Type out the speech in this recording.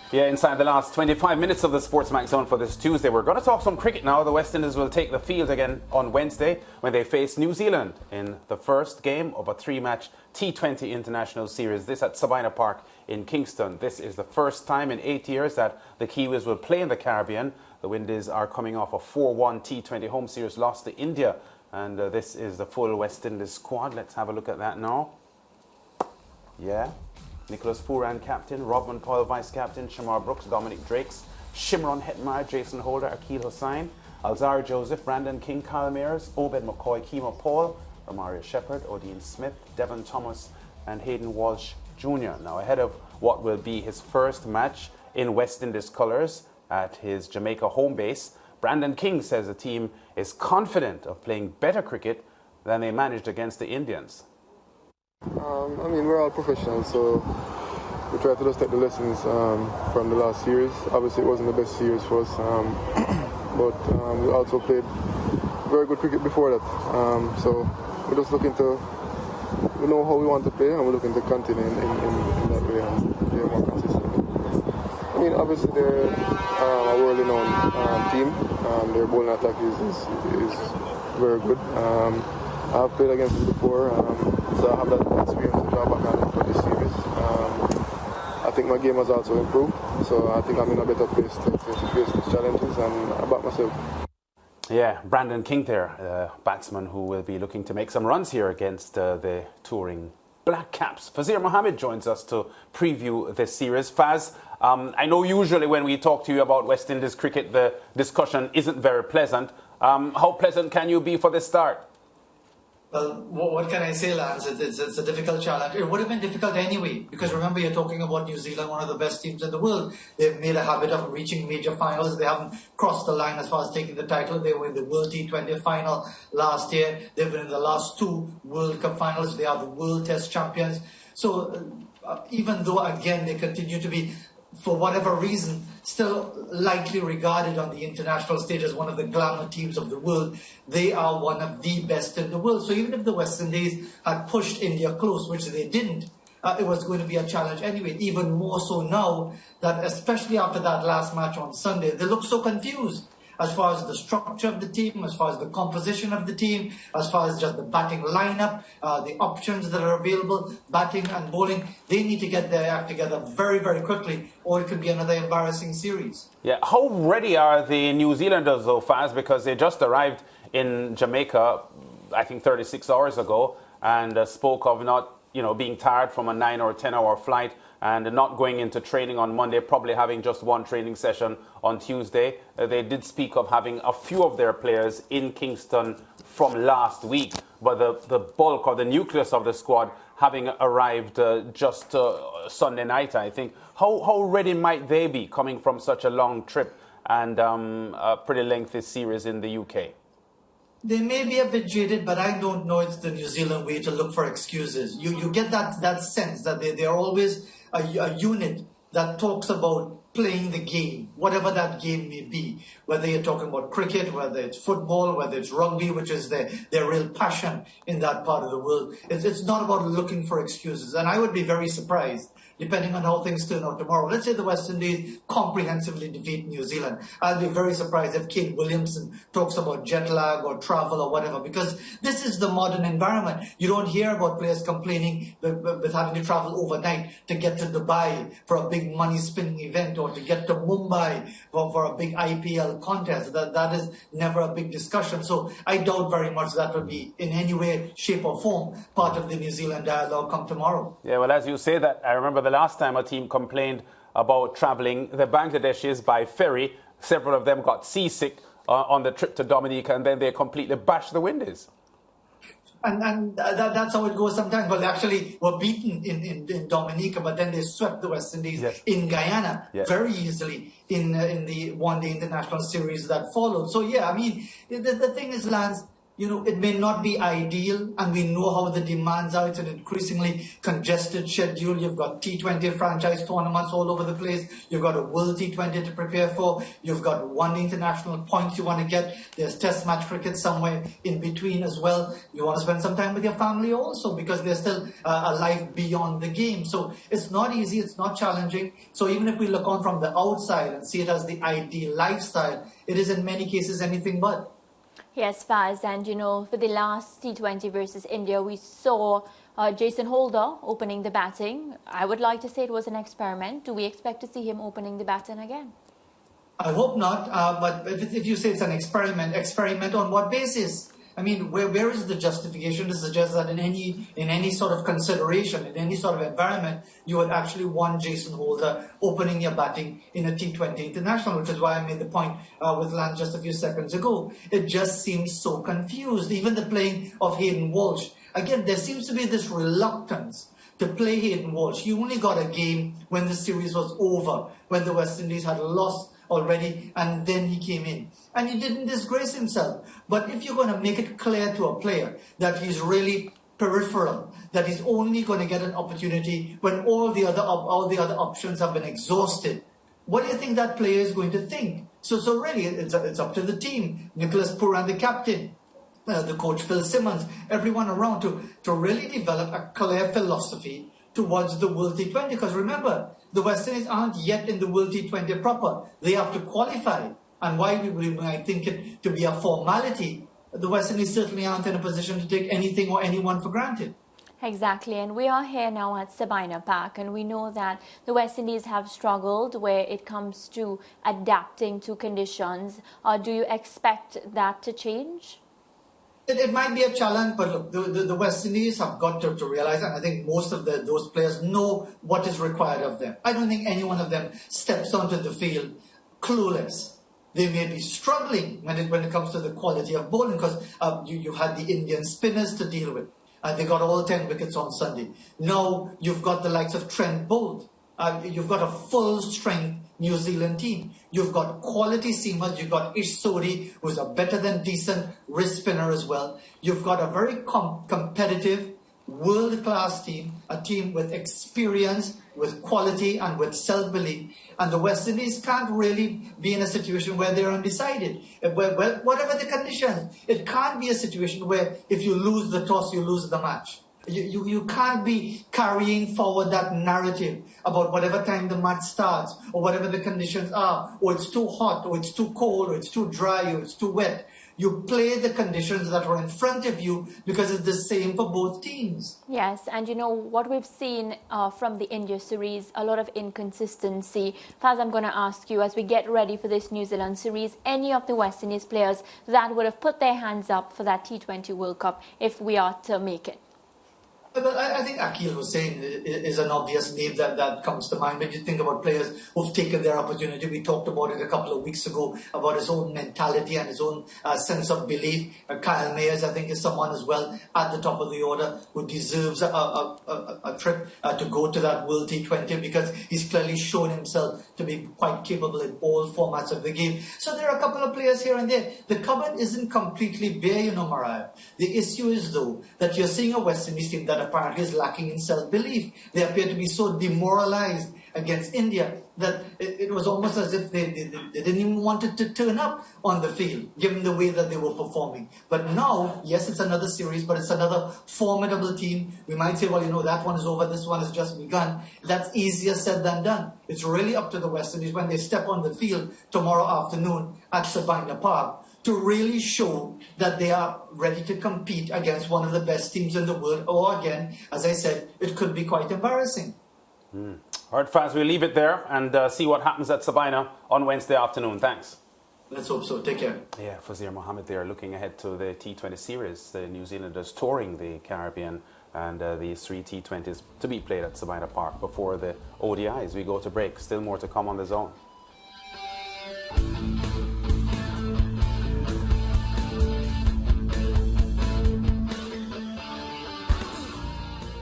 Yeah, inside the last 25 minutes of the SportsMax Zone for this Tuesday. We're going to talk some cricket now. The West Indies will take the field again on Wednesday when they face New Zealand in the first game of a three-match T20 international series. This at Sabina Park in Kingston. This is the first time in 8 years that the Kiwis will play in the Caribbean. The Windies are coming off a 4-1 T20 home series loss to India. And this is the full West Indies squad. Let's have a look at that now. Yeah. Nicholas Pooran captain, Robin Paul vice captain, Shamar Brooks, Dominic Drakes, Shimron Hetmar, Jason Holder, Akil Hossain, Alzar Joseph, Brandon King, Kyle Mears, Obed McCoy, Kemo Paul, Romario Shepherd, Odin Smith, Devon Thomas and Hayden Walsh Jr. Now ahead of what will be his first match in West Indies colours at his Jamaica home base, Brandon King says the team is confident of playing better cricket than they managed against the Indians. I mean, we're all professionals, so we try to just take the lessons from the last series. Obviously, it wasn't the best series for us, but we also played very good cricket before that. So we're just looking to, we know how we want to play, and we're looking to continue in that way and play more consistently. I mean, obviously, they're a world-renowned team. Their bowling attack is very good. I have played against them before, so I have that experience to draw back on for this series. I think my game has also improved, so I think I'm in a better place to face these challenges and about myself. Yeah, Brandon King there, batsman who will be looking to make some runs here against the touring Black Caps. Fazeer Mohammed joins us to preview this series. Faz, I know usually when we talk to you about West Indies cricket, the discussion isn't very pleasant. How pleasant can you be for this start? Well, what can I say, Lance? It's a difficult challenge. It would have been difficult anyway, because remember, you're talking about New Zealand, one of the best teams in the world. They've made a habit of reaching major finals. They haven't crossed the line as far as taking the title. They were in the World T20 final last year. They've been in the last two World Cup finals. They are the World Test champions. So even though, again, they continue to be, for whatever reason, still lightly regarded on the international stage as one of the glamour teams of the world, they are one of the best in the world. So even if the West Indies had pushed India close, which they didn't, it was going to be a challenge anyway, even more so now that, especially after that last match on Sunday, they look so confused as far as the structure of the team, as far as the composition of the team, as far as just the batting lineup, the options that are available, batting and bowling. They need to get their act together very, very quickly, or it could be another embarrassing series. Yeah, how ready are the New Zealanders though, Faz? Because they just arrived in Jamaica, I think 36 hours ago, and spoke of not, being tired from a 9 or 10 hour flight and not going into training on Monday, probably having just one training session on Tuesday. They did speak of having a few of their players in Kingston from last week, but the bulk or the nucleus of the squad having arrived just Sunday night, I think. How ready might they be coming from such a long trip and a pretty lengthy series in the UK? They may be a bit jaded, but I don't know it's the New Zealand way to look for excuses. You get that sense that they're always a unit that talks about playing the game, whatever that game may be. Whether you're talking about cricket, whether it's football, whether it's rugby, which is their real passion in that part of the world. It's not about looking for excuses. And I would be very surprised, depending on how things turn out tomorrow. Let's say the West Indies comprehensively defeat New Zealand. I'll be very surprised if Kane Williamson talks about jet lag or travel or whatever, because this is the modern environment. You don't hear about players complaining with having to travel overnight to get to Dubai for a big money spinning event, or to get to Mumbai for a big IPL contest. That is never a big discussion. So I doubt very much that will be in any way, shape or form part of the New Zealand dialogue come tomorrow. Yeah, well, as you say that, I remember the last time a team complained about travelling, the Bangladeshis, by ferry. Several of them got seasick on the trip to Dominica, and then they completely bashed the Windies. And that's how it goes sometimes. Well, they actually were beaten in Dominica, but then they swept the West Indies in Guyana very easily in the one-day international series that followed. So, yeah, I mean, the thing is, Lance, it may not be ideal, and we know how the demands are. It's an increasingly congested schedule. You've got T20 franchise tournaments all over the place. You've got a World T20 to prepare for. You've got one international points you want to get. There's test match cricket somewhere in between as well. You want to spend some time with your family also, because there's still a life beyond the game. So it's not easy. It's not challenging. So even if we look on from the outside and see it as the ideal lifestyle, it is in many cases anything but. Yes, Faz, and for the last T20 versus India, we saw Jason Holder opening the batting. I would like to say it was an experiment. Do we expect to see him opening the batting again? I hope not, but if you say it's an experiment on what basis? I mean, where is the justification to suggest that in any sort of consideration, in any sort of environment, you would actually want Jason Holder opening your batting in a T20 international, which is why I made the point with Lance just a few seconds ago. It just seems so confused. Even the playing of Hayden Walsh. Again, there seems to be this reluctance to play Hayden Walsh. He only got a game when the series was over, when the West Indies had lost already, and then he came in. And he didn't disgrace himself. But if you're going to make it clear to a player that he's really peripheral, that he's only going to get an opportunity when all the other options have been exhausted, what do you think that player is going to think? So really, it's up to the team. Nicholas Pooran, the captain, the coach Phil Simmons, everyone around to really develop a clear philosophy towards the World T20. Because remember, the West Indies aren't yet in the World T20 proper. They have to qualify. And why we might think it to be a formality, the West Indies certainly aren't in a position to take anything or anyone for granted. Exactly, and we are here now at Sabina Park, and we know that the West Indies have struggled where it comes to adapting to conditions. Do you expect that to change? It might be a challenge, but look, the West Indies have got to realize, and I think most of those players know what is required of them. I don't think any one of them steps onto the field clueless. They may be struggling when it comes to the quality of bowling, because you've had the Indian spinners to deal with. They got all 10 wickets on Sunday. Now you've got the likes of Trent Boult. You've got a full-strength New Zealand team. You've got quality seamers. You've got Ish Sodhi, who's a better than decent wrist spinner as well. You've got a very competitive, world-class team, a team with experience, with quality, and with self-belief. And the West Indies can't really be in a situation where they're undecided. Whatever the conditions, it can't be a situation where if you lose the toss, you lose the match. You can't be carrying forward that narrative about whatever time the match starts, or whatever the conditions are, or it's too hot, or it's too cold, or it's too dry, or it's too wet. You play the conditions that are in front of you, because it's the same for both teams. Yes, and what we've seen from the India series, a lot of inconsistency. Faz, I'm going to ask you, as we get ready for this New Zealand series, any of the West Indies players that would have put their hands up for that T20 World Cup if we are to make it? But I think Akeal Hussain is an obvious name that comes to mind when you think about players who've taken their opportunity. We talked about it a couple of weeks ago, about his own mentality and his own sense of belief. Kyle Mayers, I think, is someone as well at the top of the order who deserves a trip to go to that World T20, because he's clearly shown himself to be quite capable in all formats of the game. So there are a couple of players here and there. The cupboard isn't completely bare, Mariah. The issue is, though, that you're seeing a West Indies team that apparently is lacking in self-belief. They appear to be so demoralized against India that it was almost as if they didn't even want it to turn up on the field, given the way that they were performing. But now, yes, it's another series, but it's another formidable team. We might say, well, that one is over, this one has just begun. That's easier said than done. It's really up to the West Indies when they step on the field tomorrow afternoon at Sabina Park to really show that they are ready to compete against one of the best teams in the world. Or again, as I said, it could be quite embarrassing. All right, fans, we'll leave it there and see what happens at Sabina on Wednesday afternoon. Thanks. Let's hope so. Take care. Yeah, Fazeer Mohammed there, looking ahead to the T20 series. The New Zealanders touring the Caribbean, and these 3 T20s to be played at Sabina Park before the ODIs. We go to break. Still more to come on The Zone.